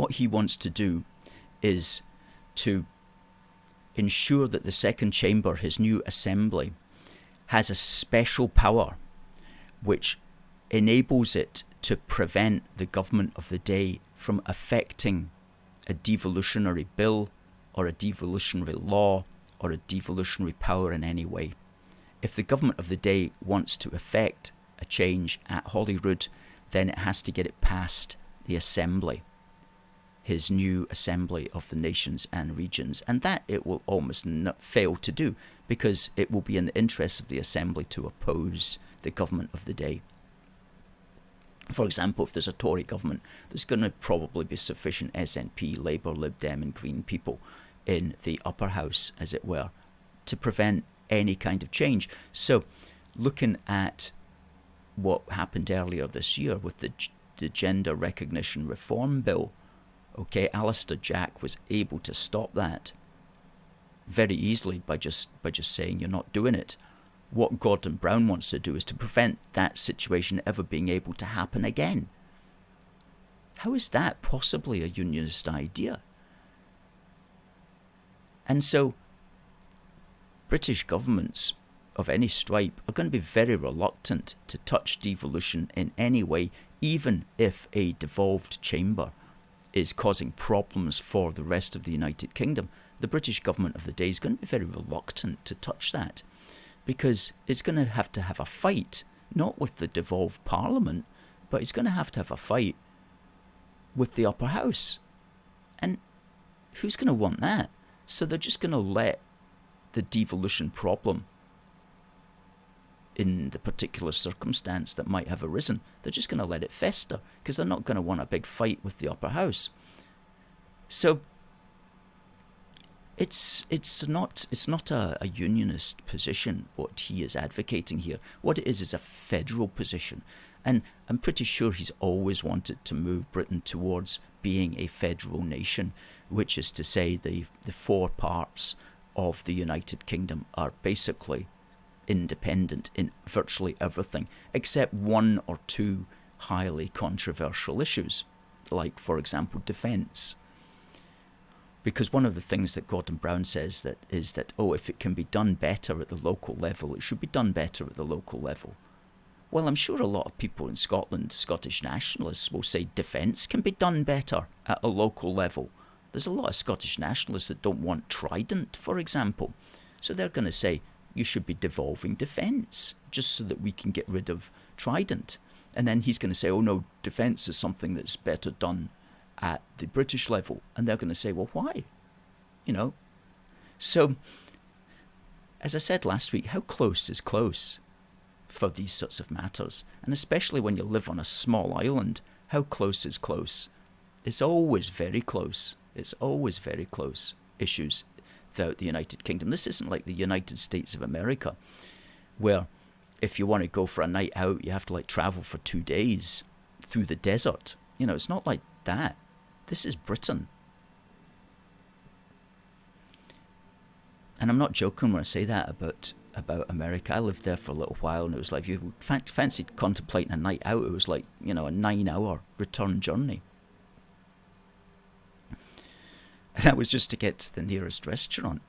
what he wants to do is to ensure that the second chamber, his new assembly, has a special power which enables it to prevent the government of the day from affecting a devolutionary bill or a devolutionary law or a devolutionary power in any way. If the government of the day wants to effect a change at Holyrood, then it has to get it past the assembly, his new assembly of the nations and regions, and that it will almost not fail to do, because it will be in the interests of the assembly to oppose the government of the day. For example, if there's a Tory government, there's going to probably be sufficient SNP, Labour, Lib Dem and Green people in the upper house, as it were, to prevent any kind of change. So looking at what happened earlier this year with the Gender Recognition Reform Bill, okay, Alistair Jack was able to stop that very easily by just saying you're not doing it. What Gordon Brown wants to do is to prevent that situation ever being able to happen again. How is that possibly a unionist idea? And so British governments of any stripe are going to be very reluctant to touch devolution in any way, even if a devolved chamber is causing problems for the rest of the United Kingdom. The British government of the day is going to be very reluctant to touch that, because it's going to have a fight, not with the devolved parliament, but it's going to have a fight with the upper house. And who's going to want that? So they're just going to let the devolution problem, in the particular circumstance that might have arisen, they're just going to let it fester, because they're not going to want a big fight with the upper house. So it's not a unionist position what he is advocating here. What it is a federal position, and I'm pretty sure he's always wanted to move Britain towards being a federal nation, which is to say the four parts of the United Kingdom are basically independent in virtually everything, except one or two highly controversial issues, like, for example, defence. Because one of the things that Gordon Brown says is that, if it can be done better at the local level, it should be done better at the local level. Well, I'm sure a lot of people in Scotland, Scottish nationalists, will say defence can be done better at a local level. There's a lot of Scottish nationalists that don't want Trident, for example. So they're going to say, you should be devolving defence, just so that we can get rid of Trident. And then he's going to say, oh no, defence is something that's better done at the British level. And they're going to say, well, why? So, as I said last week, how close is close for these sorts of matters? And especially when you live on a small island, how close is close? It's always very close. It's always very close issues throughout the United Kingdom. This isn't like the United States of America, where if you want to go for a night out, you have to travel for 2 days through the desert. It's not like that. This is Britain. And I'm not joking when I say that about America. I lived there for a little while, and it was like, if you fancied contemplating a night out, it was like, a 9-hour return journey. And that was just to get to the nearest restaurant.